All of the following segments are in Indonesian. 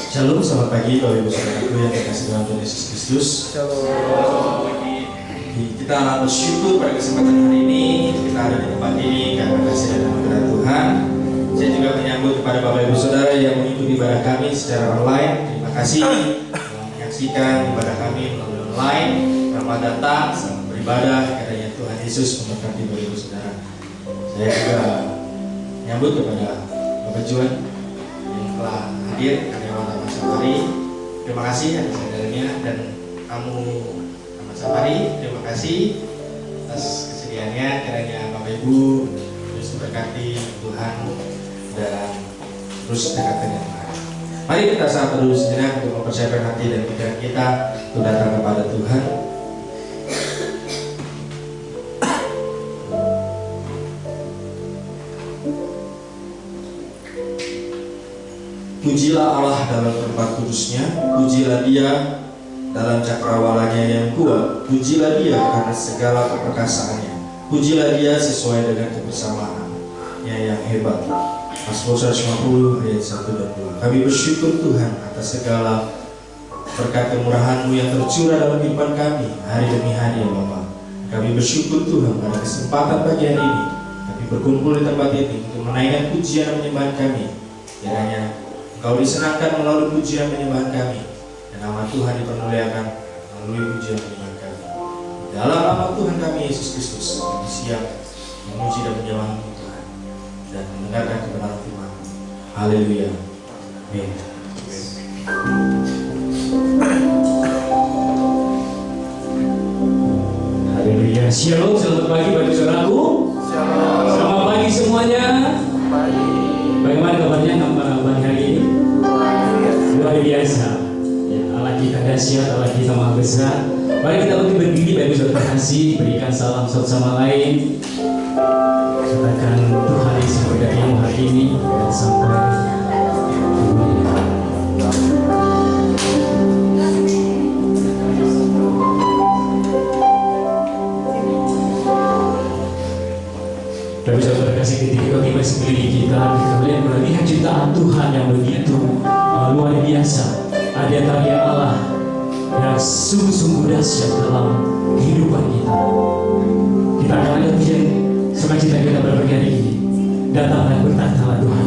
Shalom, selamat pagi Bapak Ibu Saudaraku yang dikasihi dalam Tuhan Yesus Kristus. Shalom. Kita bersyukur pada kesempatan hari ini kita ada di tempat ini karena kasih dan anugerah Tuhan. Saya juga menyambut kepada Bapak Ibu Saudara yang mengikuti ibadah kami secara online. Terima kasih telah menyaksikan ibadah kami melalui online. Selamat datang, selamat beribadah. Kiranya Tuhan Yesus memberkati Bapak Ibu Saudara. Saya juga menyambut kepada Bapak Juan yang telah hadir karyawan Taman Safari. Terima kasih atas hadirnya dan tamu Taman Safari. Terima kasih atas kesediaannya. Kiranya Bapak Ibu terus berkati Tuhan dan terus dekat dengan Tuhan. Mari kita saat terus sejenak untuk mempersiapkan hati dan pikiran kita untuk datang kepada Tuhan. Pujilah Allah dalam tempat kudusnya, pujilah Dia dalam cakrawalanya yang kuat, pujilah Dia karena segala keperkasaannya, pujilah Dia sesuai dengan kebersamaannya yang hebat. Mazmur 150 ayat 1 dan 2. Kami bersyukur Tuhan atas segala berkat kemurahan-Mu yang tercurah dalam kehidupan kami hari demi hari ya Bapa. Kami bersyukur Tuhan pada kesempatan pagi hari ini kami berkumpul di tempat ini untuk menaikkan pujian dan penyembahan kami. Kiranya Engkau disenangkan melalui pujian penyembahan kami, dan nama Tuhan dipermuliakan melalui pujian penyembahan kami. Dalam nama Tuhan kami Yesus Kristus, kami siap memuji dan menyembah Tuhan dan mendengarkan kebenaran firman. Haleluya. Amin. Haleluya. Shalom, selamat pagi bagi saudaraku. Shalom. Selamat pagi semuanya. Bagaimana kabarnya pagi hari ini? Luar biasa. Ya, Allah kita dahsyat, Allah kita maha besar. Mari kita berdiri bagi saudara kasih, berikan salam satu sama lain. Katakan Tuhan Yesus berkatimu hari ini dan sampai Tapi saudara kasih ketika kita sekeliling kita melihat melihat ciptaan Tuhan yang begitu luar biasa. Ada karya Allah yang sungguh-sungguh dahsyat dalam kehidupan kita. Kita akan lihat sukacita kita berbagai hari ini. Datanglah bertahtalah Tuhan.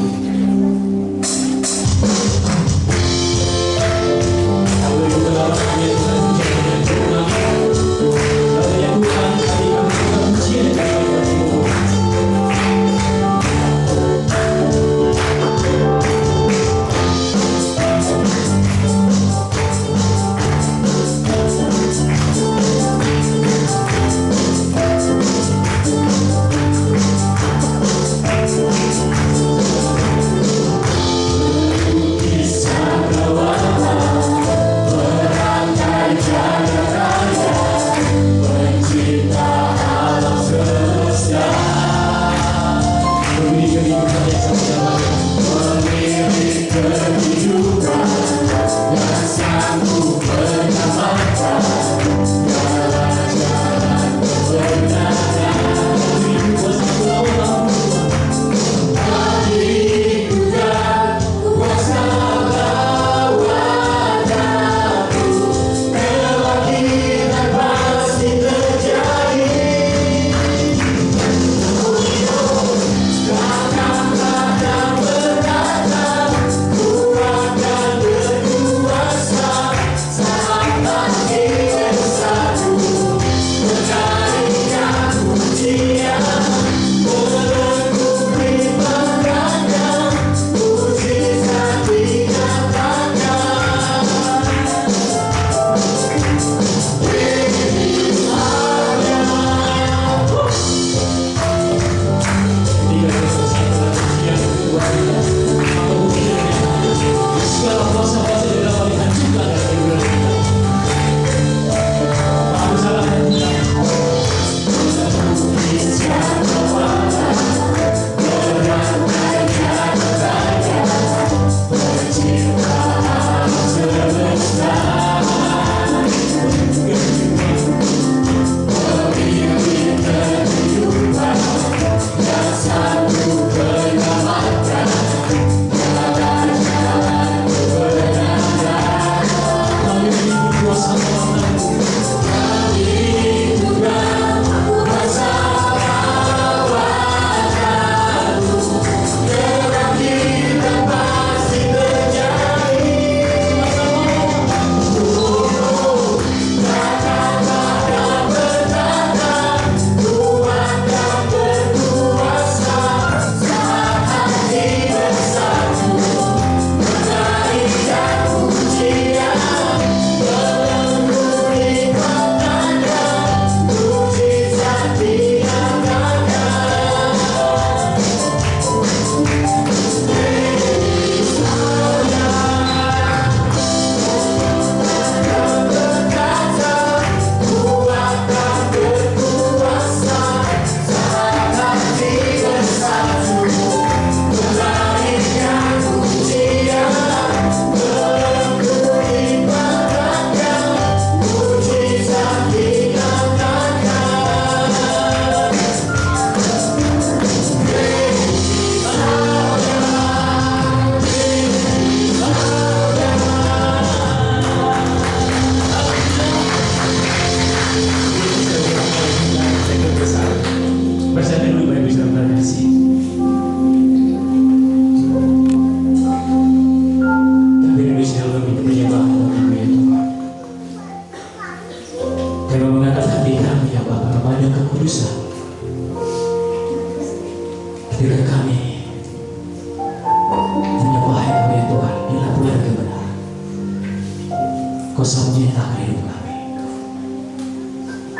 Kau selalu menyertakan hidup kami.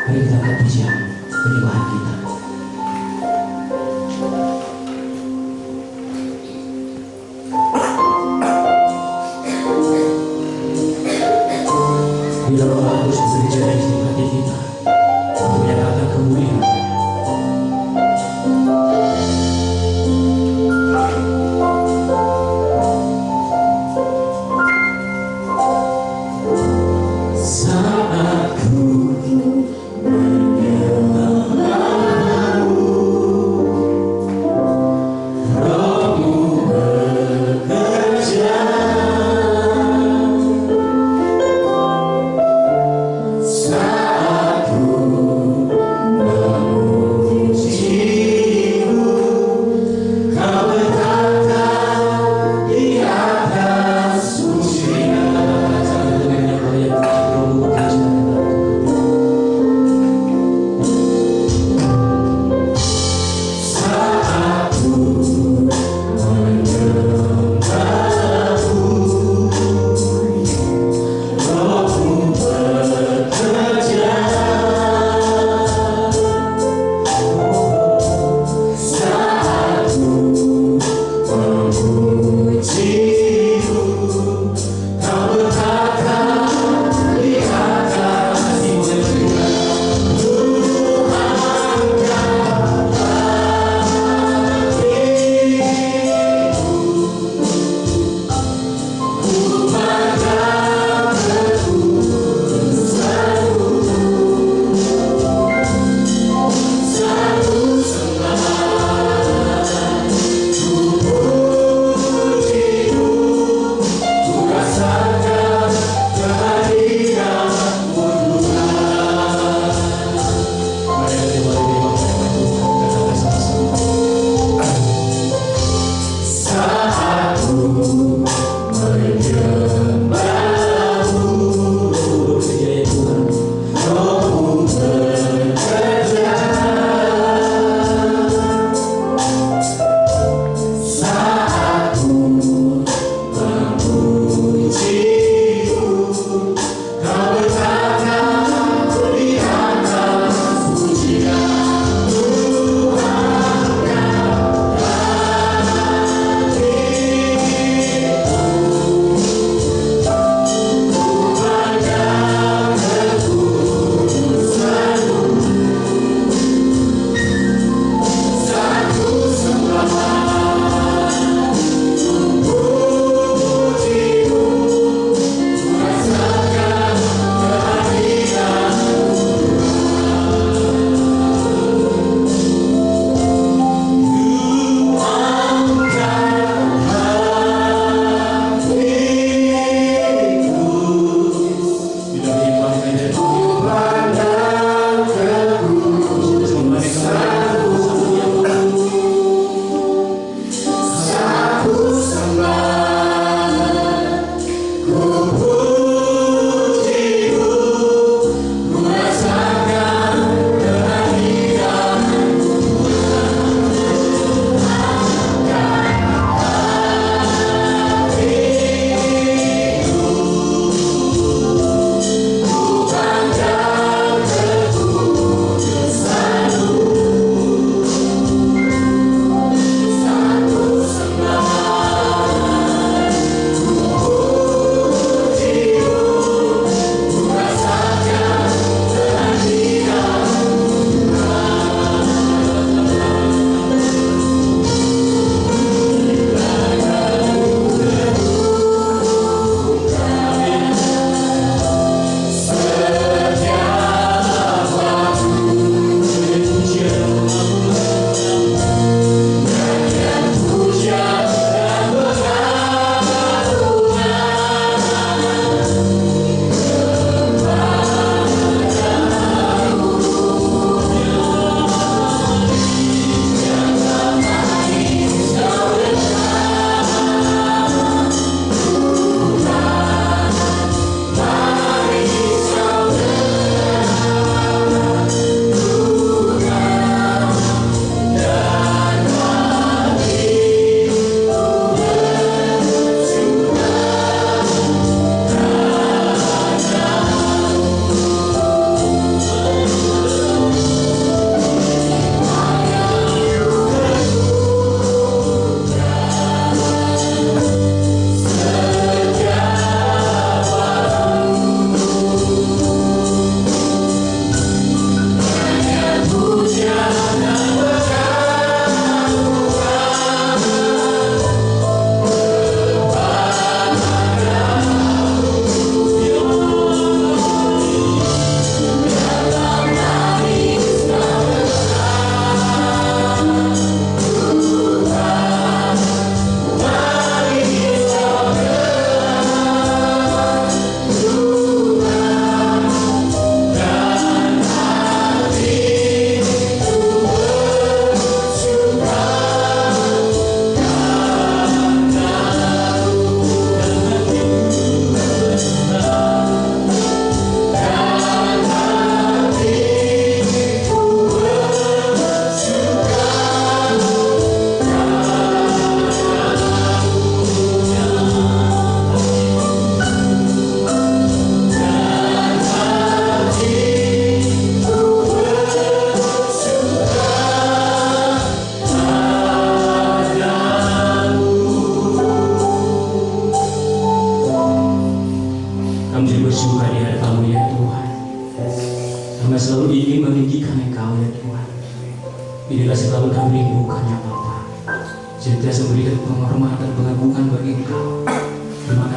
Mari kita angkat pujian penyembahan kita. Bila Roh Kudus bekerja di hati kita untuk menyatakan kemuliaan, saat ku menyembahmu, Rohmu bekerja. Saat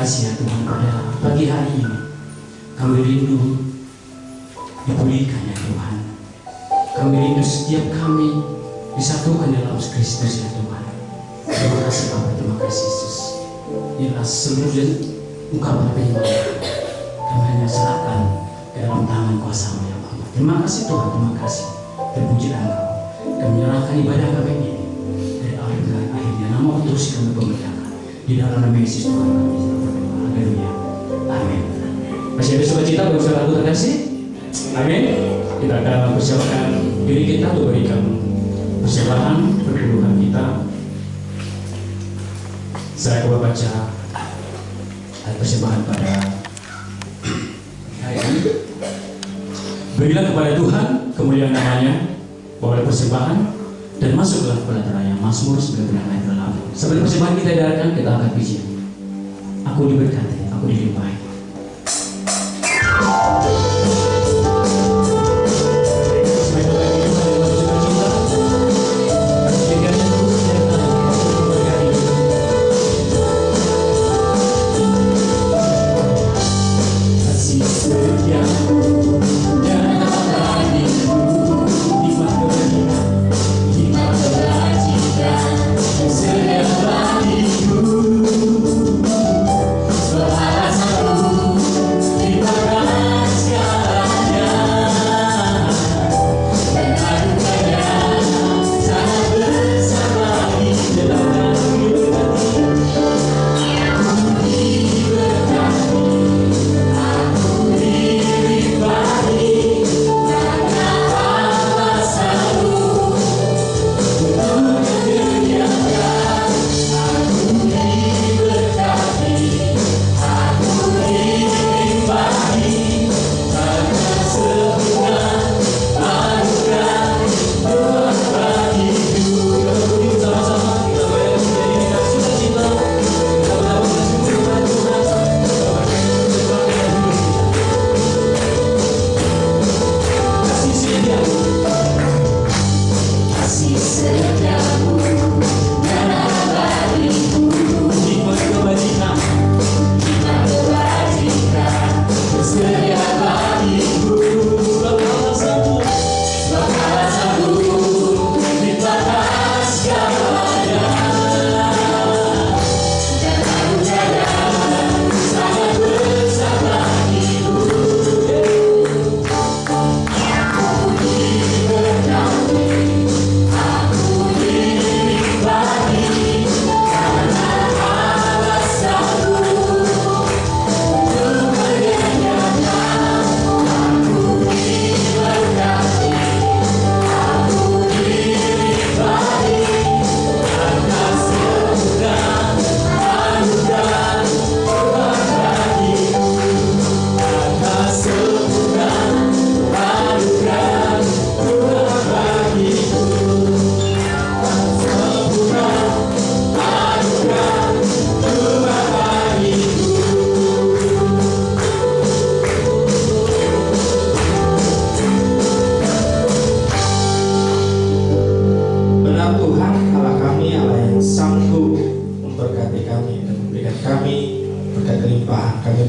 kasih ya Tuhan pada pagi hari ini. Kami rindu dipulihkan ya Tuhan. Kami rindu setiap kami disatukan dalam Kristus ya Tuhan. Terima kasih Bapa, terima kasih Yesus. Inilah seluruh ungkapan penyembahan kami hanya serahkan ke dalam tangan kuasa-Mu ya Bapa. Terima kasih Tuhan, terima kasih. Terpujilah Engkau. Kami menyerahkan ibadah kami ini dari awal ke akhirnya. Nama terus kami pemerintahkan di dalam nama Yesus Tuhan kami. Haleluya. Amin. Masih ada sukacita bagi saudaraku terkasih? Amin. Kita akan persiapkan diri kita untuk berikan persembahan perpuluhan kita. Saya coba baca ayat persembahan pada hari ini. Berilah kepada Tuhan kemuliaan namanya, bawa persembahan dan masuklah kepada teraya. Mazmur 9 ayat 8. Sebelum persembahan kita edarkan, kita akan puji. Aku diberkati, aku dilimpahi.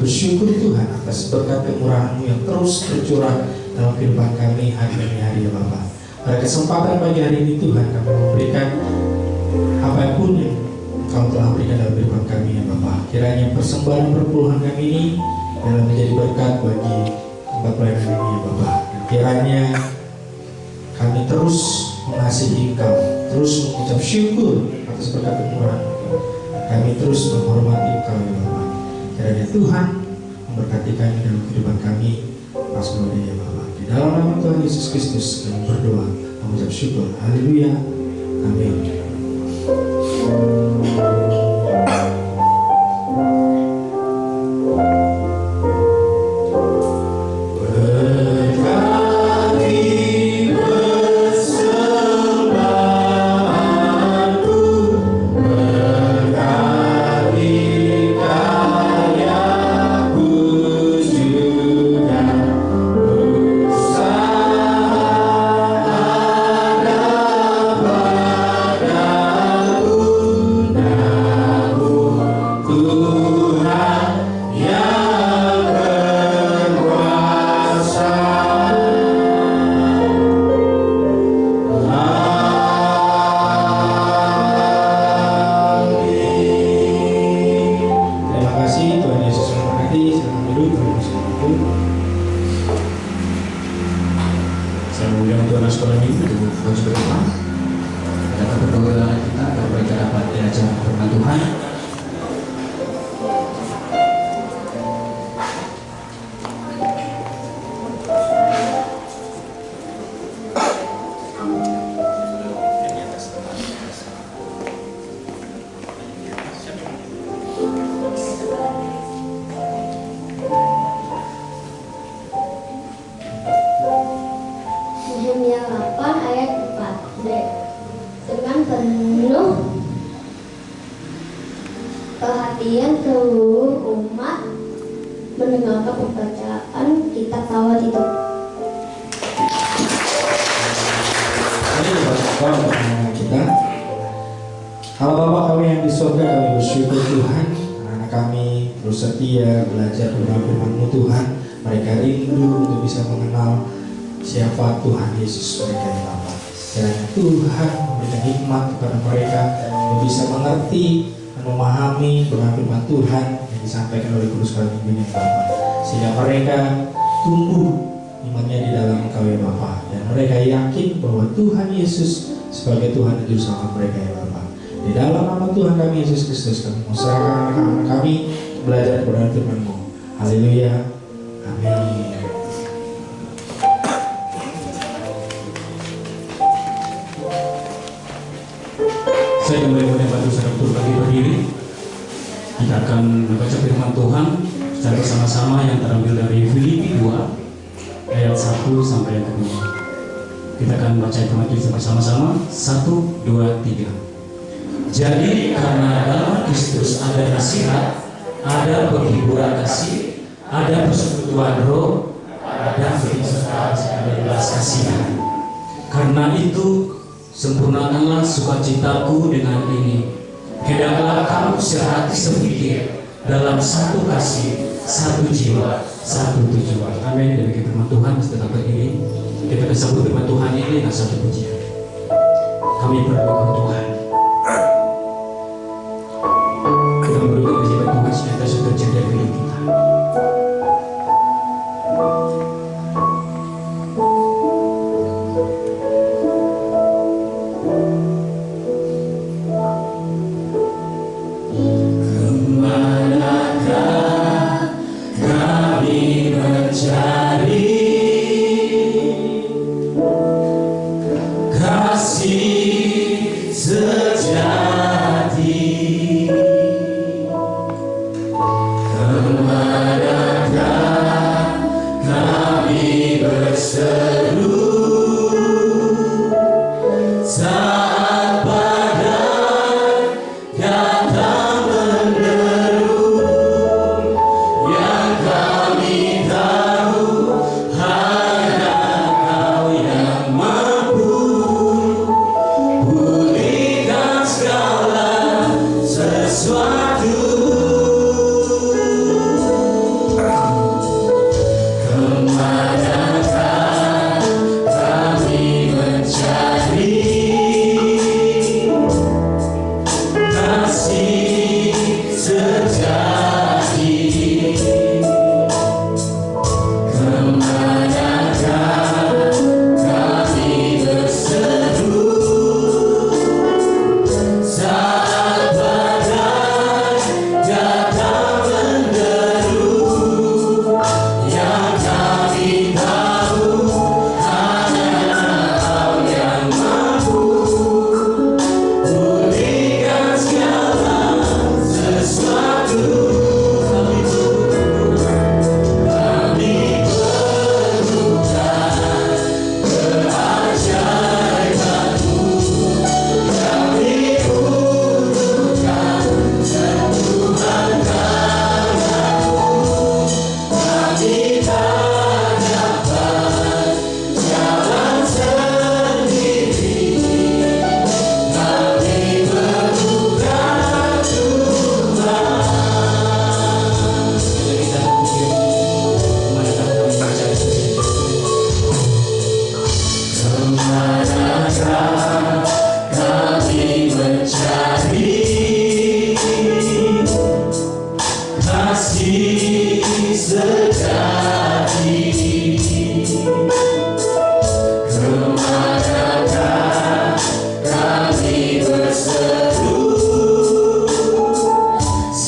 Bersyukur Tuhan atas berkat kemurahan-Mu yang terus tercurah dalam kehidupan kami hari demi hari ya Bapa. Pada kesempatan pagi hari ini Tuhan, kami memberikan apapun yang Engkau telah berikan dalam kehidupan kami ya Bapa. Kiranya persembahan perpuluhan kami ini dalam menjadi berkat bagi tempat pelayanan ini ya Bapa. Dan kiranya kami terus mengasihi Engkau, terus mengucap syukur atas berkat kemurahan Engkau. Kami terus menghormati Engkau ya Bapa. Kiranya Tuhan memberkati kami dalam kehidupan kami. Pas gloria ya Bapa. Di dalam nama Tuhan Yesus Kristus kami berdoa, mengucap syukur. Haleluya. Amin. Now Maju ke depan. Kita berdoa kita agar mereka dapat diajar firman Tuhan. Nehemia 8 ayat 4b. Dengan penuh perhatian seluruh umat mendengarkan pembacaan kitab Taurat itu. Mari kita berdoa untuk anak-anak kita. Allah Bapa kami yang di surga, kami bersyukur Tuhan, anak-anak kami terus setia belajar firman-Mu Tuhan. Mereka rindu untuk bisa mengenal siapa Tuhan Yesus mereka ya Bapa. Kiranya Tuhan memberikan hikmat kepada mereka untuk bisa mengerti dan memahami firman Tuhan yang disampaikan oleh Kudus Kami ini Bapa. Sehingga mereka tumbuh imannya di dalam Engkau ya Bapa, dan mereka yakin bahwa Tuhan Yesus sebagai Tuhan dan Juru Selamat mereka ya Bapa. Di dalam nama Tuhan kami Yesus Kristus kami mengusahakan anak-anak kami belajar kebenaran firman-Mu. Haleluya. Amin. Saya kembali menyapa saudara untuk bagi berdiri. Kita akan membaca firman Tuhan secara bersama-sama yang terambil dari Filipi 2 ayat 1 sampai yang kedua. Kita akan baca firman Tuhan bersama-sama. 1, 2, 3. Jadi karena dalam Kristus ada nasihat, ada penghiburan kasih, ada persekutuan roh, ada penyertaan segala belas kasihan. Karena itu sempurnakanlah sukacitaku dengan ini. Hendaklah kamu sehati sepikir dalam satu kasih, satu jiwa, satu tujuan. Amin. Demikian firman Tuhan. Tetap berdiri. Kita akan sambut firman Tuhan ini dengan satu pujian. Kami berdoa Tuhan. Kita berdoa kepada Tuhan supaya kita sudah terjadi dalam hidup kita. Kasih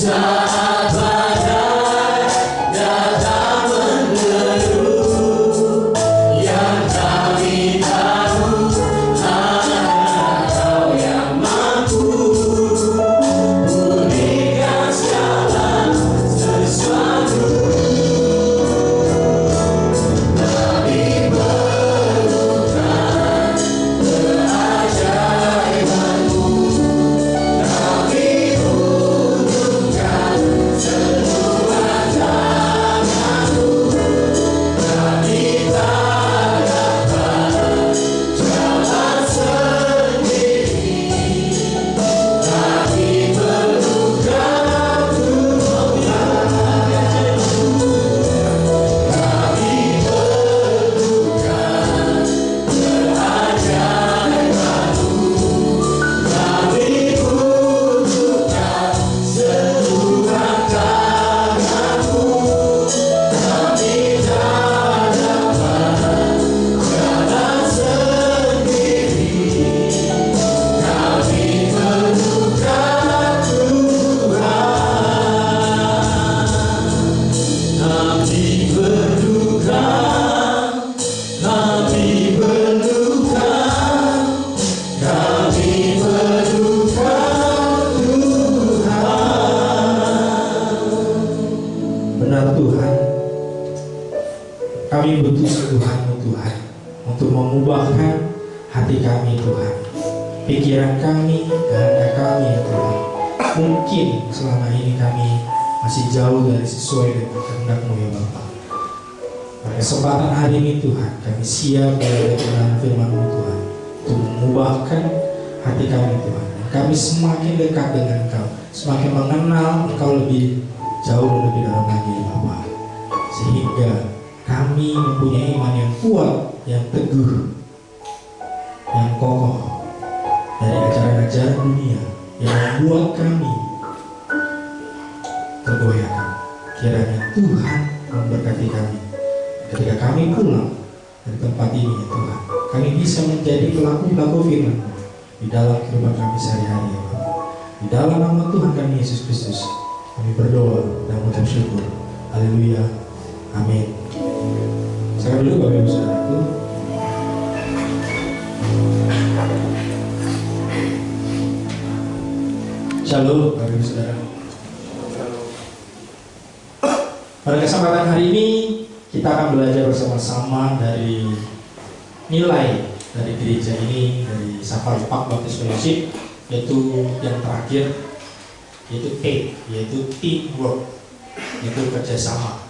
Saat badai datang menderu, yang kami tahu hanya Kau yang mampu pulihkan segala sesuatu. Kami perlukan keajaiban-Mu, kami butuhkan sentuhan tangan-Mu, kami tak dapat jalan sendiri, kami perlukan Tuhan, kami perlukan keajaiban-Mu, kami butuhkan sentuhan tangan-Mu, kami tak dapat jalan sendiri, kami perlukan Tuhan, kami perlukan, kami perlukan, kami perlukan Tuhan. Benar Tuhan, kami butuh sentuhan-Mu Tuhan, untuk mengubahkan hati kami Tuhan, pikiran kami, kehendak kami ya Tuhan. Mungkin selama ini kami masih jauh dari sesuai dengan kehendak-Mu ya Bapa. Pada kesempatan hari ini Tuhan, kami siap berada dalam firman-Mu Tuhan, untuk mengubahkan hati kami Tuhan. Kami semakin dekat dengan Engkau, semakin mengenal Engkau lebih jauh dan lebih dalam lagi ya Bapa. Sehingga kami mempunyai iman yang kuat, yang teguh, yang kokoh dari ajaran-ajaran dunia yang membuat kami tergoyahkan. Kiranya Tuhan memberkati kami ketika kami pulang dari tempat ini ya Tuhan. Kami bisa menjadi pelaku-pelaku firman di dalam kehidupan kami sehari-hari ya Bapa. Di dalam nama Tuhan kami Yesus Kristus kami berdoa dan mengucap syukur. Haleluya. Amin. Saya dulu Bapak Ibu Saudaraku. Shalom Bapak Ibu Saudara. Pada kesempatan hari ini kita akan belajar bersama-sama dari nilai dari gereja ini, dari Safari Park Baptist Fellowship, yaitu yang terakhir, yaitu T, yaitu teamwork, yaitu kerjasama.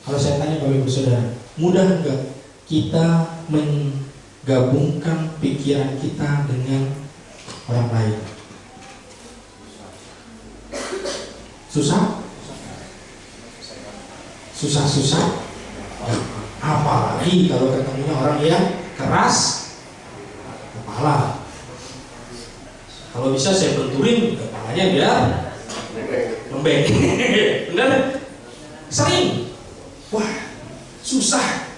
Kalau saya tanya Bapak Ibu Saudara, mudah enggak kita menggabungkan pikiran kita dengan orang lain? Susah? Susah-susah? Apalagi kalau ketemunya orang yang keras kepala. Kalau bisa saya benturin kepalanya biar lembek. Benar? Sering. Wah, susah.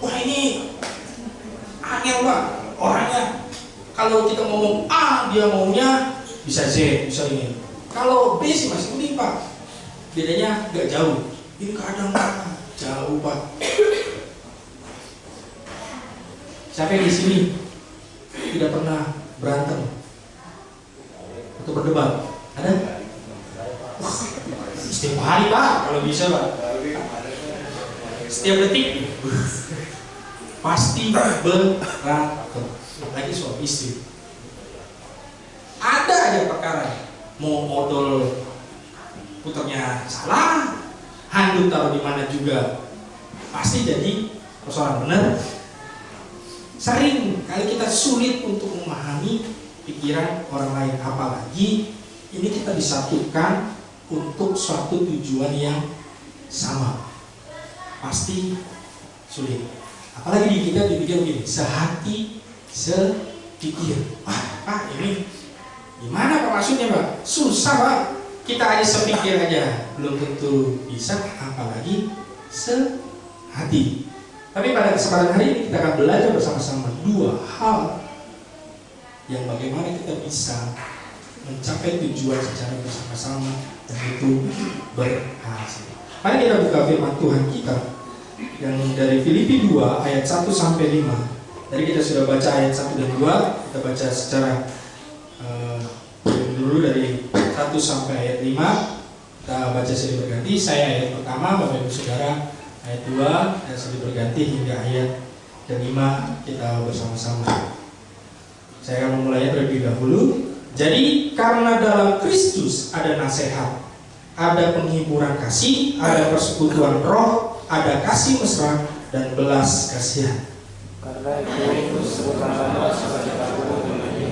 Wah, ini angel Pak orangnya. Kalau kita ngomong A, dia maunya bisa Z, bisa ini. Kalau B sih masih mending Pak. Bedanya nggak jauh. Ini kadang jauh Pak. Siapa yang di sini tidak pernah berantem atau berdebat? Ada? Wah, setiap hari Pak, kalau bisa Pak. Setiap detik pasti berantem. Lagi suami istri. Ada aja perkara. Mau odol puternya salah, handuk taruh di mana juga pasti jadi persoalan. Benar? Sering kali kita sulit untuk memahami pikiran orang lain, apalagi ini kita disatukan untuk suatu tujuan yang sama, pasti sulit. Apalagi di kita dipikir begini, sehati sepikir. Wah Pak, ini gimana Pak maksudnya Pak? Susah Pak. Kita aja sepikir aja belum tentu bisa, apalagi sehati. Tapi pada kesempatan hari ini kita akan belajar bersama-sama dua hal yang bagaimana kita bisa mencapai tujuan secara bersama-sama dan itu berhasil. Mari kita buka firman Tuhan kita yang dari Filipi 2 ayat 1 sampai 5. Tadi kita sudah baca ayat 1 dan 2, kita baca secara dulu dari 1 sampai ayat 5. Kita baca silih berganti. Saya ayat pertama, Bapak Ibu Saudara ayat 2, dan silih berganti hingga ayat ke-5 kita bersama-sama. Saya akan memulainya terlebih dahulu. Jadi karena dalam Kristus ada nasihat, ada penghiburan kasih, ada persekutuan roh, ada kasih mesra dan belas kasihan. Karena itu bukanlah sebagai aku dengan ini,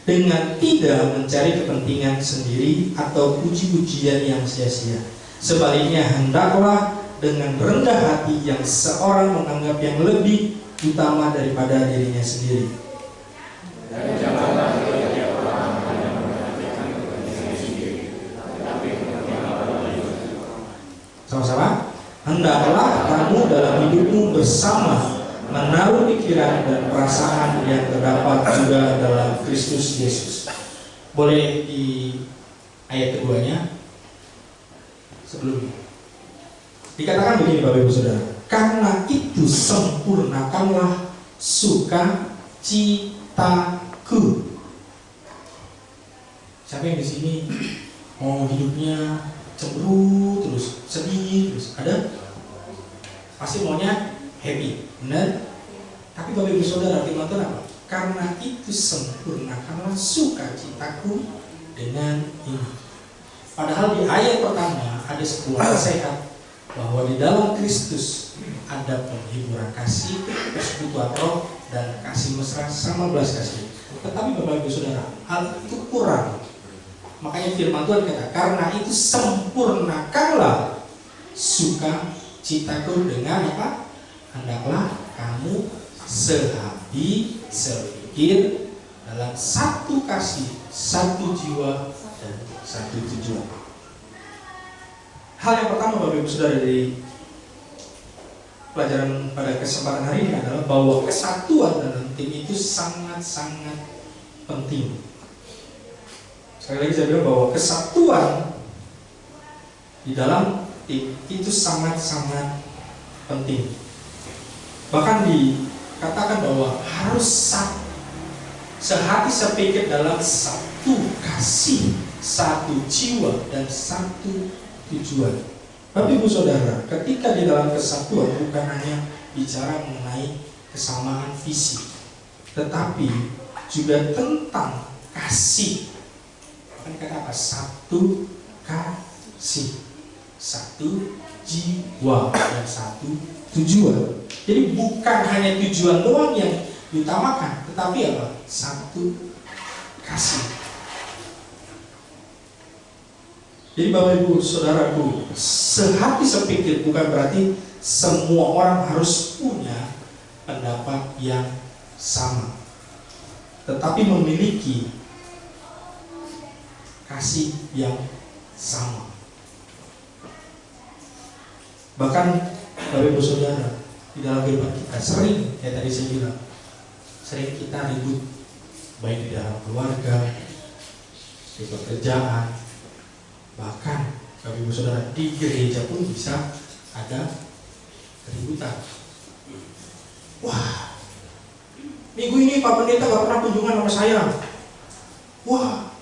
dengan tidak mencari kepentingan sendiri atau puji-pujian yang sia-sia. Sebaliknya hendaklah dengan rendah hati yang seorang menganggap yang lebih utama daripada dirinya sendiri. dan janganlah ia orang yang memperhatikan kepentingan sendiri, tetapi Sama-sama. Hendaklah kamu dalam hidupmu bersama menaruh pikiran dan perasaan yang terdapat juga dalam Kristus Yesus. Boleh di ayat keduanya sebelumnya. Dikatakan begini Bapak Ibu Saudara, karena itu sempurnakanlah sukacitaku. Siapa yang di sini mau hidupnya cemberut terus, sedih terus? Ada? Pasti maunya happy, benar? Tapi Bapak Ibu Saudara, firman Tuhan apa? Karena itu sempurnakanlah sukacitaku dengan ini. Padahal di ayat pertama ada sebuah nasihat bahwa di dalam Kristus ada penghiburan kasih, persekutuan roh, dan kasih mesra sama belas kasih. Tetapi Bapak Ibu Saudara, hal itu kurang. Makanya firman Tuhan kata, karena itu sempurnakanlah sukacitaku dengan apa? Hendaklah kamu sehati, sepikir, dalam satu kasih, satu jiwa, dan satu tujuan. Hal yang pertama Bapak Ibu Saudara dari pelajaran pada kesempatan hari ini adalah bahwa kesatuan dalam tim itu sangat-sangat penting. Sekali lagi saya bilang bahwa kesatuan di dalam tim itu sangat-sangat penting. Bahkan dikatakan bahwa harus sehati sepikir dalam satu kasih, satu jiwa, dan satu tujuan. Bapak Ibu Saudara, ketika di dalam kesatuan bukan hanya bicara mengenai kesamaan visi, tetapi juga tentang kasih. Kan kata apa? Satu kasih, satu jiwa, dan satu tujuan. Jadi bukan hanya tujuan doang yang diutamakan, tetapi apa? Satu kasih. Jadi Bapak Ibu Saudaraku, sehati sepikir bukan berarti semua orang harus punya pendapat yang sama, tetapi memiliki kasih yang sama. Bahkan Bapak Ibu Saudara, di dalam kehidupan kita sering, kayak tadi saya bilang, sering kita ribut, baik di dalam keluarga, di pekerjaan, bahkan Bapak Ibu Saudara di gereja pun bisa ada keributan. Wah, minggu ini Pak Pendeta gak pernah kunjungan sama saya. Wah,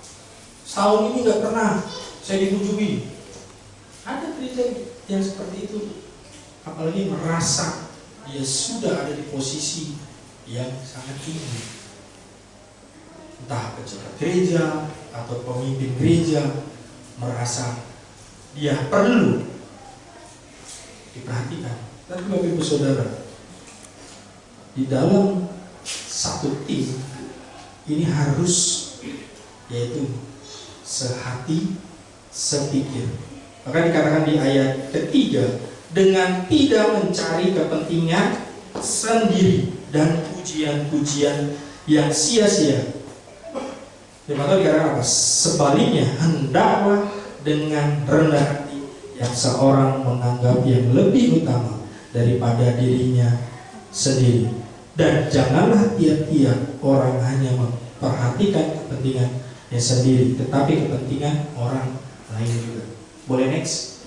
setahun ini gak pernah saya dikunjungi. Ada gereja yang seperti itu, apalagi merasa dia sudah ada di posisi yang sangat tinggi, entah pejabat gereja atau pemimpin gereja, merasa dia perlu diperhatikan. Tapi Bapak Ibu Saudara, di dalam satu tim ini harus yaitu sehati sepikir. Maka dikatakan di ayat ketiga, dengan tidak mencari kepentingan sendiri dan pujian-pujian yang sia-sia. Maka dikatakan apa? Sebaliknya hendaklah dengan rendah hati yang seorang menganggap yang lebih utama daripada dirinya sendiri. Dan janganlah tiap-tiap orang hanya memperhatikan kepentingannya sendiri, tetapi kepentingan orang lain juga. Boleh next?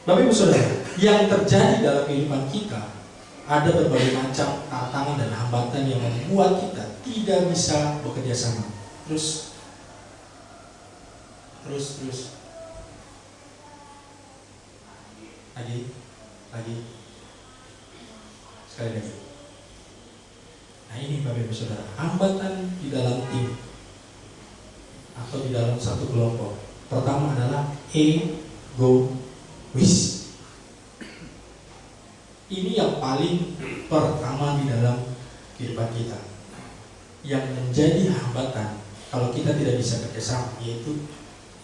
Bapak Ibu Saudara, yang terjadi dalam kehidupan kita, ada berbagai macam tantangan dan hambatan yang membuat kita tidak bisa bekerja sama. Terus. Lagi. Sekali lagi. Nah ini Bapak Ibu Saudara, hambatan di dalam tim atau di dalam satu kelompok. Pertama adalah egois. Ini yang paling pertama di dalam kehidupan kita, yang menjadi hambatan kalau kita tidak bisa kerjasama, yaitu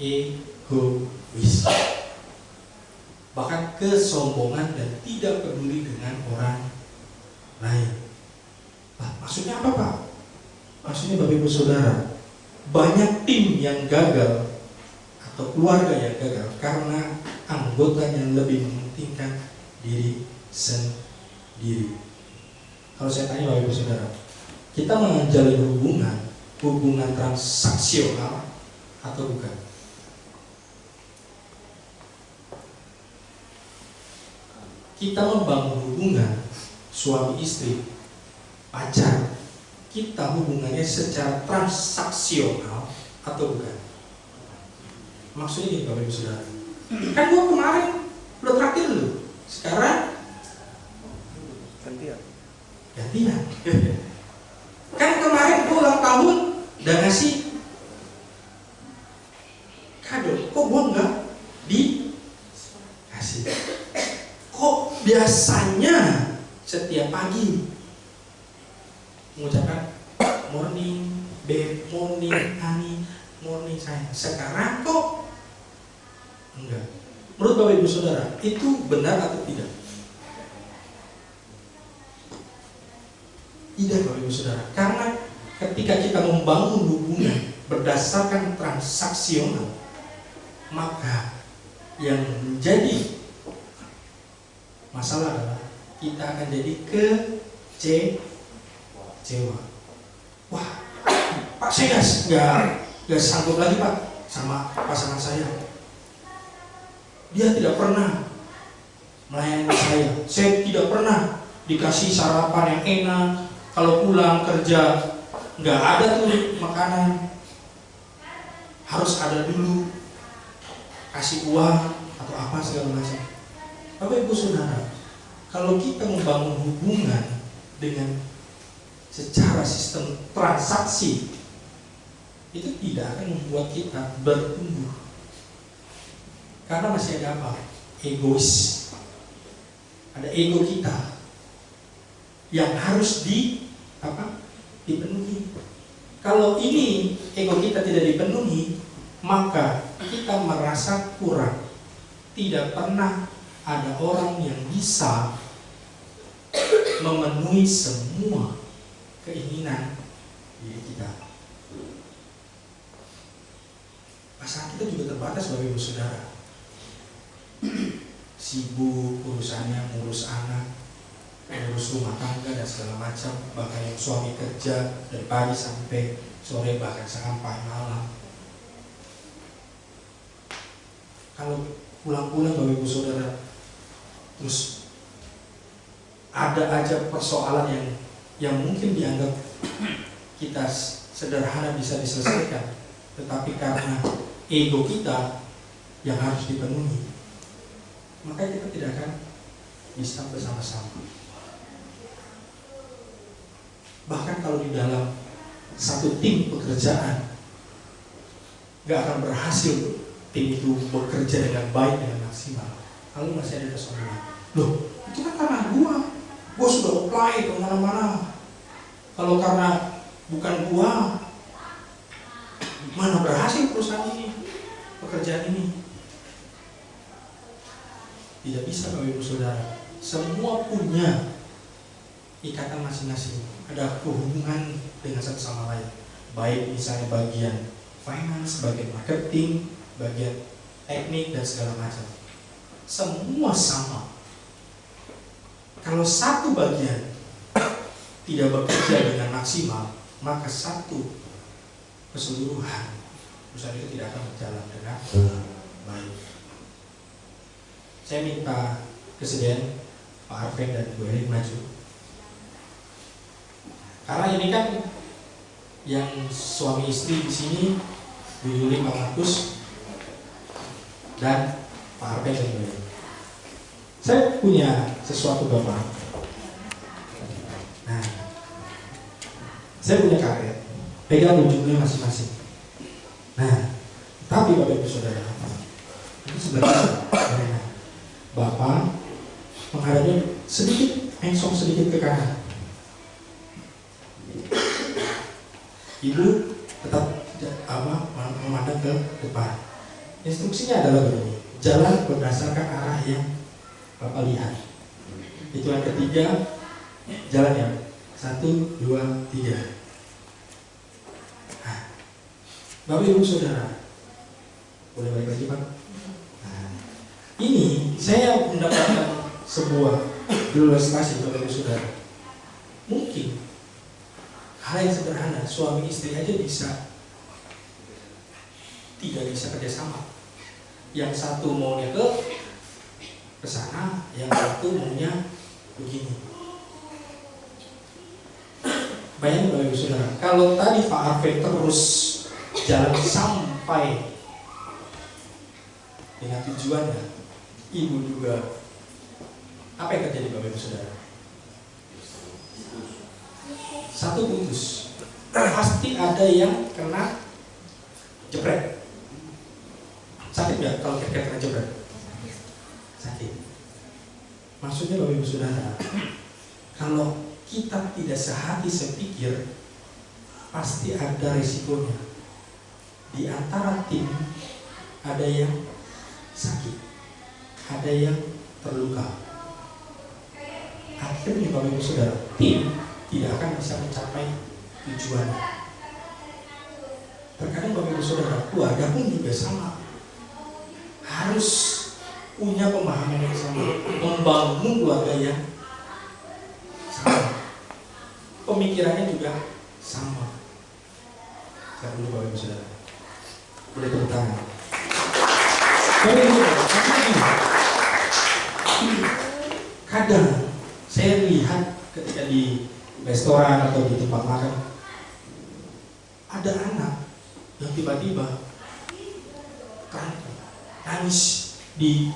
egois. Bahkan kesombongan dan tidak peduli dengan orang lain. Nah, maksudnya apa Pak? Maksudnya Bapak Ibu Saudara, banyak tim yang gagal atau keluarga yang gagal karena anggotanya lebih mementingkan diri sendiri. Kalau saya tanya Bapak Ibu Saudara, kita menjalin hubungan transaksional atau bukan? Kita membangun hubungan suami istri, pacar, kita hubungannya secara transaksional atau bukan? Maksudnya ini Bapak Ibu Saudara, kan gua kemarin udah traktir lu, sekarang gantian. Kan kemarin gua ulang tahun udah ngasih kado, kok gua enggak dikasih? Kok biasanya setiap pagi mengucapkan morning, babe, morning, honey, morning sayang. Sekarang kok enggak? Menurut Bapak Ibu Saudara, itu benar atau tidak? Tidak Bapak Ibu Saudara. Karena ketika kita membangun hubungan berdasarkan transaksional, maka yang menjadi masalah adalah kita akan jadi kecewa. Wah, Pak saya nggak sanggup lagi Pak sama pasangan saya. Dia tidak pernah melayani saya. Saya tidak pernah dikasih sarapan yang enak. Kalau pulang kerja nggak ada tuh makanan. Harus ada dulu kasih uang atau apa segala macam. Bapak Ibu Saudara, kalau kita membangun hubungan dengan secara sistem transaksi, itu tidak akan membuat kita bertumbuh. Karena masih ada apa? Egois. Ada ego kita yang harus dipenuhi. Kalau ini ego kita tidak dipenuhi, maka kita merasa kurang. Tidak pernah ada orang yang bisa memenuhi semua keinginan diri kita. Pasangan kita juga terbatas Bapak Ibu Saudara. Sibuk urusannya, ngurus anak, ngurus rumah tangga dan segala macam. Bahkan yang suami kerja dari pagi sampai sore, bahkan sampai malam. Kalau pulang-pulang Bapak Ibu Saudara, terus ada aja persoalan yang mungkin dianggap kita sederhana bisa diselesaikan, tetapi karena ego kita yang harus dipenuhi, maka kita tidak akan bisa bersama-sama. Bahkan kalau di dalam satu tim pekerjaan, gak akan berhasil tim itu bekerja dengan baik, dengan maksimal kalau masih ada kesombongan. Loh, itu kan karena gua sudah apply ke mana-mana. Kalau karena bukan gua, mana berhasil perusahaan ini, pekerjaan ini? Tidak bisa Bapak Ibu Saudara. Semua punya ikatan masing-masing. Ada kehubungan dengan satu sama lain. Baik misalnya bagian finance, bagian marketing, bagian teknik dan segala macam. Semua sama. Kalau satu bagian tidak bekerja dengan maksimal, maka satu keseluruhan perusahaan itu tidak akan berjalan dengan baik. Saya minta kesediaan Pak Arven dan Bu Erik maju. Karena ini kan yang suami istri di sini Bu Yuli, Pak Markus, dan Pak Arven dan Bu Erik. Saya punya sesuatu Bapak. Nah, saya punya karet. Pegang ujungnya masing-masing. Nah, tapi Bapak Ibu Saudara, itu sebenarnya Bapak menghadapnya sedikit, engsong sedikit ke kanan. Ibu tetap memandang ke depan. Instruksinya adalah begini: jalan berdasarkan arah yang Bapak lihat. Itu yang ketiga, jalan ya. 1, 2, 3. Bapak Ibu Saudara, boleh balik lagi Pak? Nah, ini saya mendapatkan sebuah ilustrasi Bapak Ibu Saudara. Mungkin hal yang sederhana, suami istri aja tidak bisa kerjasama. Yang satu maunya ke sana, yang satu maunya begini. Bayangin Bapak Ibu Saudara, kalau tadi Pak Arven terus jalan sampai dengan tujuannya, ibu juga, apa yang terjadi Bapak Ibu Saudara? Satu putus, pasti ada yang kena jebret. Sakit nggak kalau kena jebret? Sakit. Maksudnya Bapak Ibu Saudara, kalau kita tidak sehati sepikir, pasti ada risikonya. Di antara tim ada yang sakit, ada yang terluka. Akhirnya Bapak Ibu Saudara, tim tidak akan bisa mencapai tujuannya. Terkadang Bapak Ibu Saudara, keluarga pun juga sama, harus punya pemahaman yang sama, membangun keluarga yang sama, pemikirannya juga sama. Saya dulu Bapak Ibu Saudara, boleh tepuk tangan. Kadang saya lihat ketika di restoran atau di tempat makan, ada anak yang tiba-tiba nangis di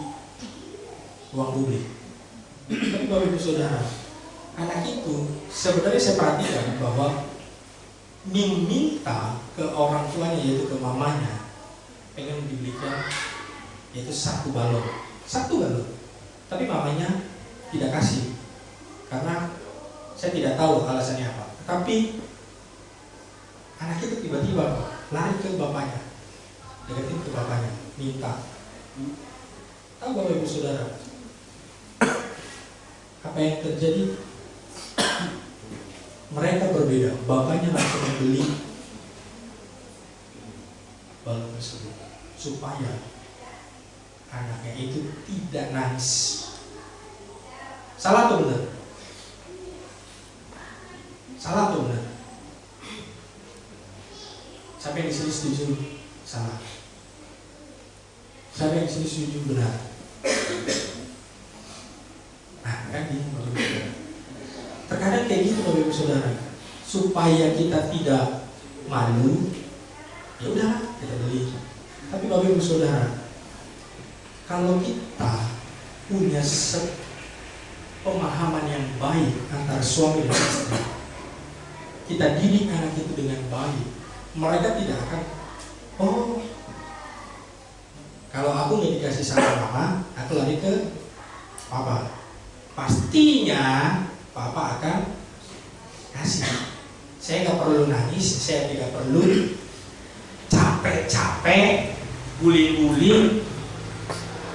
ruang publik. Tapi Bapak Ibu Saudara, anak itu sebenarnya saya perhatikan bahwa meminta ke orang tuanya, yaitu ke mamanya, pengen dibelikan yaitu satu balon. Tapi mamanya tidak kasih karena saya tidak tahu alasannya apa. Tapi anak itu tiba-tiba lari ke bapaknya, deketin ke bapaknya, minta. Tahu Bapak Ibu Saudara apa yang terjadi? Mereka berbeda. Bapaknya langsung membeli balon tersebut supaya anaknya itu tidak nangis. Salah atau benar? Salah atau benar? Siapa yang di sini setuju? Salah. Siapa yang di sini setuju benar? Nah, kan ini Bapak Ibu Saudara. Terkadang kayak gitu Bapak Ibu Saudara. Supaya kita tidak malu, ya udah kita beli. Tapi Bapak Ibu Saudara, kalau kita punya pemahaman yang baik antara suami dan istri, kita didik anak itu dengan baik, mereka tidak akan, oh, kalau aku nggak dikasih sama mama, aku lari ke papa. Pastinya papa akan kasih. Saya nggak perlu nangis, saya tidak perlu capek-capek, guling-guling,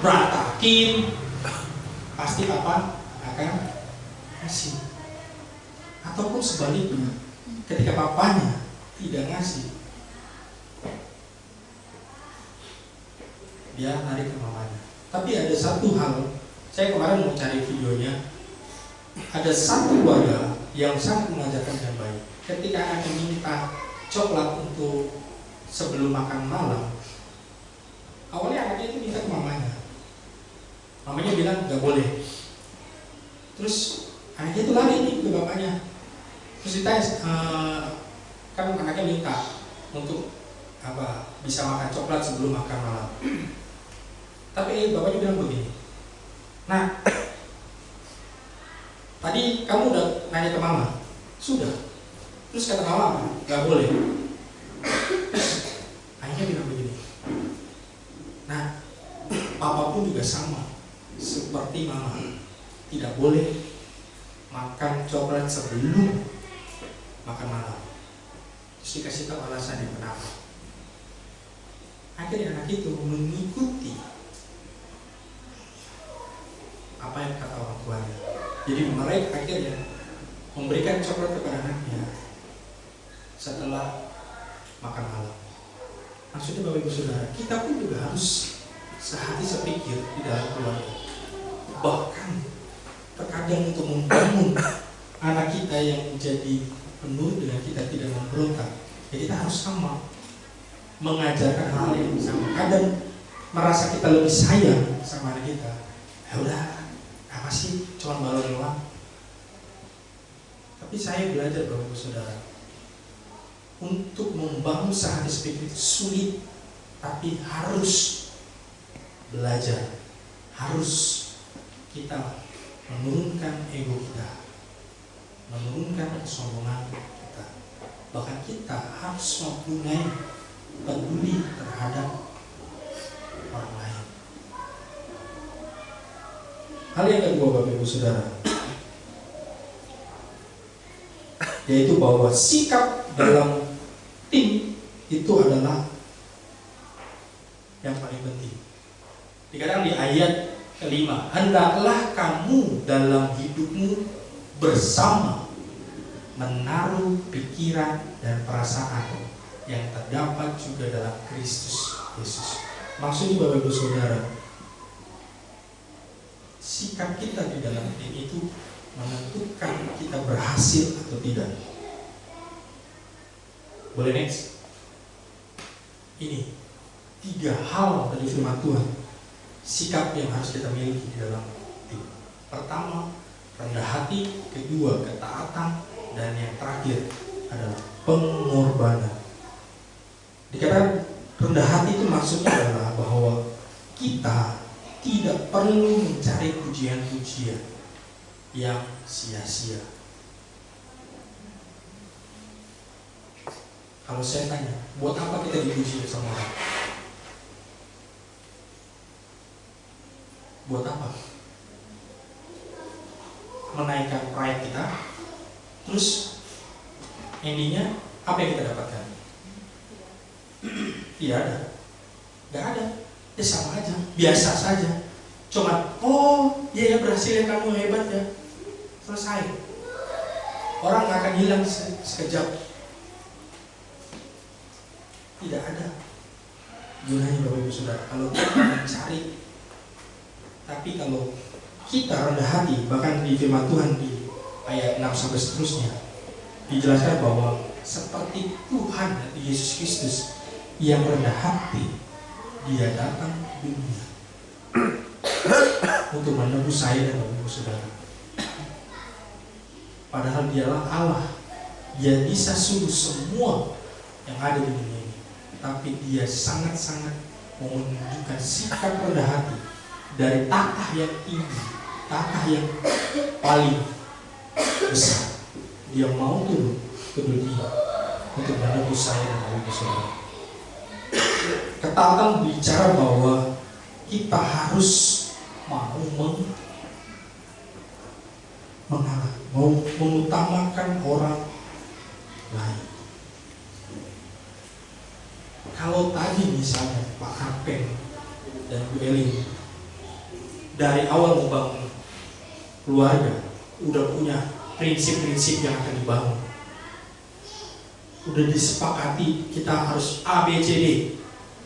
berantakin. Pasti papa akan kasih. Ataupun sebaliknya, ketika papanya tidak ngasih, dia lari ke mamanya. Tapi ada satu hal, saya kemarin mau cari videonya. Ada satu keluarga yang sangat mengajarkan dengan baik. Ketika anaknya minta coklat untuk sebelum makan malam, awalnya anaknya itu minta ke mamanya. Mamanya bilang nggak boleh. Terus anaknya itu lari nih ke bapaknya. Terus ditanya, kan anaknya minta untuk bisa makan coklat sebelum makan malam. Tapi bapaknya bilang begini, nah, tadi kamu udah nanya ke mama? Sudah. Terus kata mama, nggak boleh. Terus ayahnya bilang begini, nah, papa pun juga sama seperti mama, tidak boleh makan coklat sebelum makan malam. Terus dikasih tahu alasannya kenapa. Akhirnya anak itu mengikuti apa yang kata orang tuanya. Jadi mereka akhirnya memberikan coklat kepada anaknya setelah makan malam. Maksudnya Bapak Ibu Saudara, kita pun juga harus sehati sepikir di dalam keluarga. Bahkan terkadang untuk membangun anak kita yang menjadi penuh dengan kita tidak memberontak, ya kita harus sama mengajarkan hal yang sama. Kadang merasa kita lebih sayang sama anak kita, ya udah, apa sih, cuma balon doang. Tapi saya belajar Bapak Ibu Saudara, untuk membangun sehati sepikir itu sulit, tapi harus belajar, harus kita menurunkan ego kita, menurunkan kesombongan kita. Bahkan kita harus mempunyai peduli terhadap orang lain. Hal yang kedua Bapak Ibu Saudara, yaitu bahwa sikap dalam tim itu adalah yang paling penting. Dikatakan di ayat kelima, hendaklah kamu dalam hidupmu bersama menaruh pikiran dan perasaan yang terdapat juga dalam Kristus Yesus. Maksudnya Bapak Ibu Saudara, sikap kita di dalam tim itu menentukan kita berhasil atau tidak. Boleh next? Ini 3 hal dari firman Tuhan, sikap yang harus kita miliki di dalam tim. Pertama, rendah hati. Kedua, ketaatan. Dan yang terakhir adalah pengorbanan. Dikatakan rendah hati itu maksudnya adalah bahwa kita tidak perlu mencari pujian-pujian yang sia-sia. Kalau saya tanya, buat apa kita dipuji sama orang? Buat apa? Menaikkan pride kita. Terus endingnya apa yang kita dapatkan? Tidak ada. Gak ada. Ya sama aja, biasa saja. Cuma, oh iya ya, berhasil ya, kamu hebat ya. Selesai. Orang gak akan hilang sekejap. Tidak ada gunanya Bapak Ibu Saudara kalau kita mencari. Tapi kalau kita rendah hati, bahkan di firman Tuhan di ayat 6 sampai seterusnya dijelaskan bahwa seperti Tuhan Yesus Kristus yang rendah hati, Dia datang ke dunia untuk menebus saya dan Bapak Ibu Saudara. Padahal Dialah Allah, Dia bisa suruh semua yang ada di dunia ini, tapi Dia sangat-sangat mau menunjukkan sikap rendah hati dari tahta yang tinggi, tahta yang paling besar. Dia mau turun ke dunia untuk menebus saya dan Bapak Ibu Saudara. Ketaatan bicara bahwa kita harus mau mengalah, mau mengutamakan orang lain. Kalau tadi misalnya Pak Kapten dan Bu Elin dari awal membangun keluarga udah punya prinsip-prinsip yang akan dibangun, udah disepakati kita harus A, B, C, D.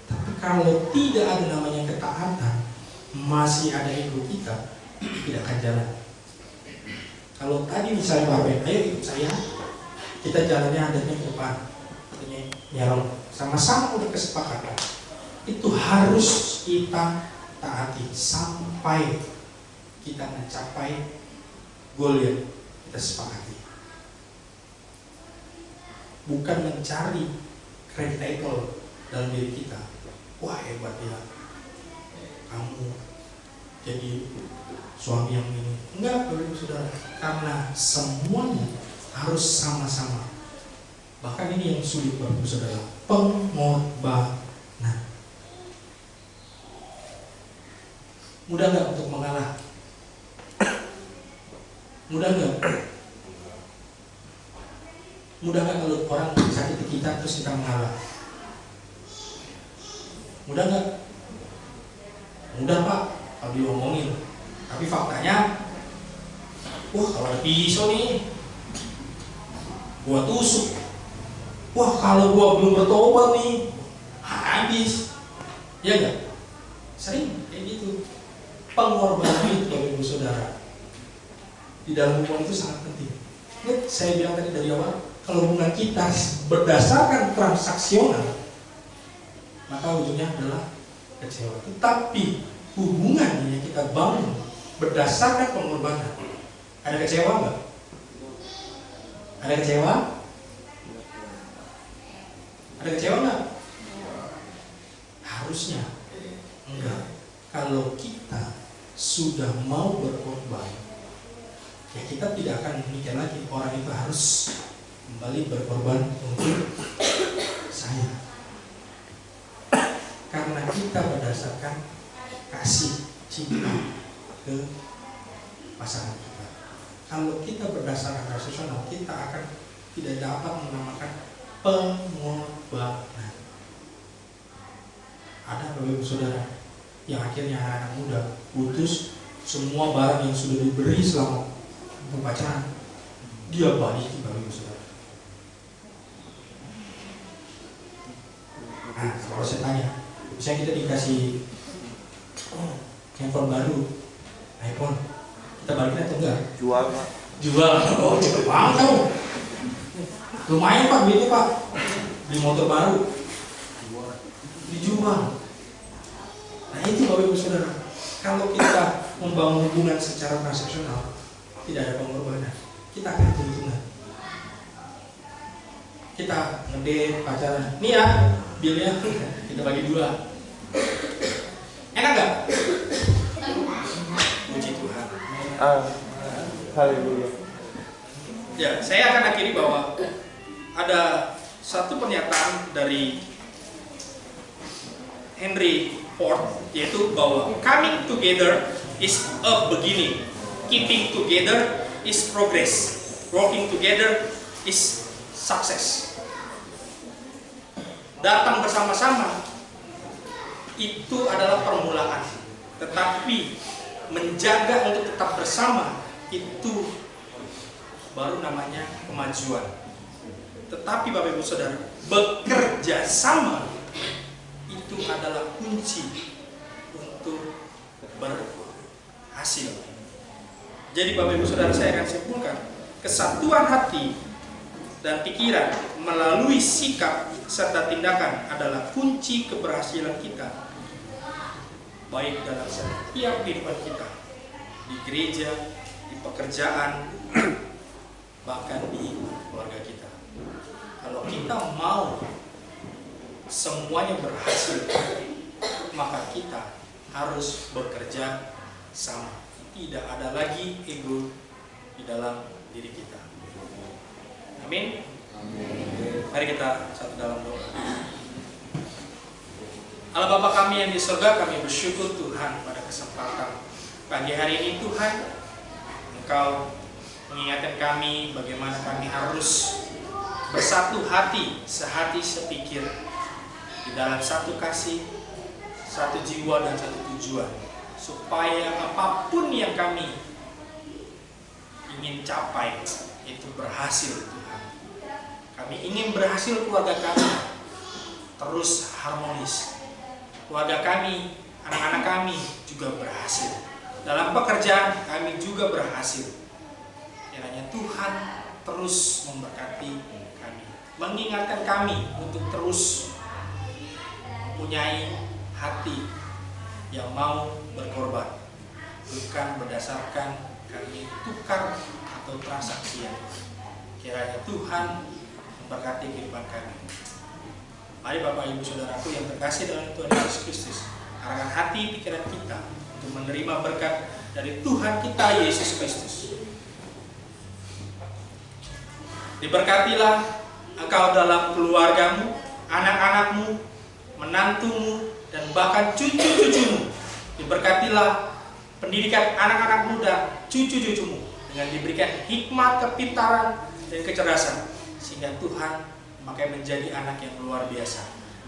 Tapi kalau tidak ada namanya ketaatan, masih ada ego kita, tidak akan jalan. Kalau tadi misalnya Pak Ben, ayo ikut saya, kita jalannya adanya ke depan, artinya nyarong, sama-sama udah kesepakatan. Itu harus kita taati sampai kita mencapai goal yang kita sepakati. Bukan mencari credible dalam diri kita. Wah hebat ya, kamu jadi suami yang ini. Enggak, Bapak Saudara, karena semuanya harus sama-sama. Bahkan ini yang sulit Bapak Saudara, pengorbanan. Mudah nggak untuk mengalah? Mudah nggak? Mudah nggak kalau orang sakiti kita terus kita mengalah? Mudah nggak? Mudah Pak, kalau diomongin. Tapi faktanya, wah kalau ada pisau nih, gua tusuk. Wah kalau gua belum bertobat nih, habis. Ya nggak? Sering kayak gitu. Pengorbanan itu Bapak Ibu Saudara di dalam hubungan itu sangat penting. Lihat, saya bilang tadi dari awal, kalau hubungan kita berdasarkan transaksional, maka ujungnya adalah kecewa. Tetapi hubungan yang kita bangun berdasarkan pengorbanan, ada kecewa nggak? Ada kecewa? Ada kecewa nggak? Harusnya enggak. Kalau kita sudah mau berkorban, ya kita tidak akan mikir lagi orang itu harus kembali berkorban untuk saya. Karena kita berdasarkan kasih cinta ke pasangan kita. Kalau kita berdasarkan rasional, kita akan tidak dapat menamakan pengorbanan. Ada Bapak Ibu Saudara yang akhirnya anak-anak muda putus semua barang yang sudah diberi selama pacaran, dia balikin Bapak Ibu Saudara. Nah, kalau saya tanya, misalnya kita dikasih handphone baru, iPhone, kita balikin atau enggak? Jual Pak. Jual. Oh, cepet banget kamu. Lumayan Pak, duitnya Pak. Beli motor baru, dijual. Nah itu Bapak Ibu Saudara, kalau kita membangun hubungan secara transaksional, tidak ada pengorbanan, kita akan keuntungan. Kita ngedate, pacaran, nih ya bilnya kita bagi 2. Enak gak? Puji Tuhan. Haleluya. Ya, saya akan akhiri bahwa ada satu pernyataan dari Henry Ford, yaitu bahwa coming together is a beginning, keeping together is progress, working together is success. Datang bersama-sama itu adalah permulaan, tetapi menjaga untuk tetap bersama itu baru namanya kemajuan. Tetapi Bapak Ibu Saudara, bekerja sama itu adalah kunci untuk berhasil. Jadi Bapak Ibu Saudara, saya akan simpulkan, kesatuan hati dan pikiran melalui sikap serta tindakan adalah kunci keberhasilan kita, baik dalam setiap kehidupan kita, di gereja, di pekerjaan, bahkan di keluarga kita. Kalau kita mau semuanya berhasil, maka kita harus bekerja sama. Tidak ada lagi ego di dalam diri kita. Amin. Mari kita satu dalam doa. Allah Bapa kami yang di surga, kami bersyukur Tuhan pada kesempatan pagi hari ini Tuhan, Engkau mengingatkan kami bagaimana kami harus bersatu hati, sehati sepikir, di dalam satu kasih, satu jiwa dan satu tujuan, supaya apapun yang kami ingin capai itu berhasil Tuhan. Kami ingin berhasil, keluarga kami terus harmonis, keluarga kami, anak-anak kami juga berhasil, dalam pekerjaan kami juga berhasil. Kiranya Tuhan terus memberkati kami, mengingatkan kami untuk terus mempunyai hati yang mau berkorban, bukan berdasarkan kami tukar atau transaksi. Kiranya Tuhan memberkati kehidupan kami. Mari Bapak Ibu Saudaraku yang terkasih dalam Tuhan Yesus Kristus, arahkan hati pikiran kita untuk menerima berkat dari Tuhan kita Yesus Kristus. Diberkatilah engkau dalam keluargamu, anak-anakmu, menantumu, dan bahkan cucu-cucumu. Diberkatilah pendidikan anak-anak muda, cucu-cucumu, dengan diberikan hikmat, kepintaran, dan kecerdasan, sehingga Tuhan memakai menjadi anak yang luar biasa.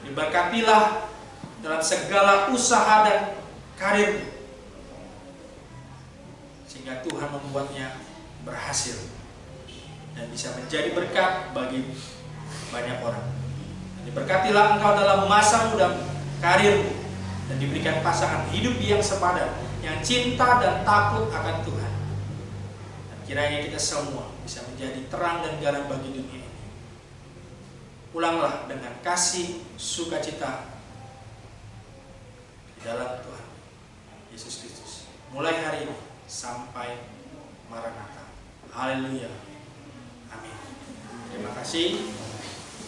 Diberkatilah dalam segala usaha dan karirmu, sehingga Tuhan membuatnya berhasil dan bisa menjadi berkat bagi banyak orang. Diberkatilah engkau dalam masa muda karirmu, dan diberikan pasangan hidup yang sepadan, yang cinta dan takut akan Tuhan. Dan kiranya kita semua bisa menjadi terang dan garam bagi dunia ini. Pulanglah dengan kasih, sukacita di dalam Tuhan Yesus Kristus, mulai hari ini sampai Maranatha. Haleluya. Amin. Terima kasih.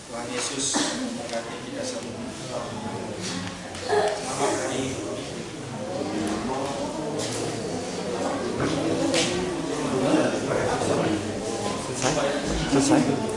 Tuhan Yesus memberkati kita semua. Selamat hari Selesai?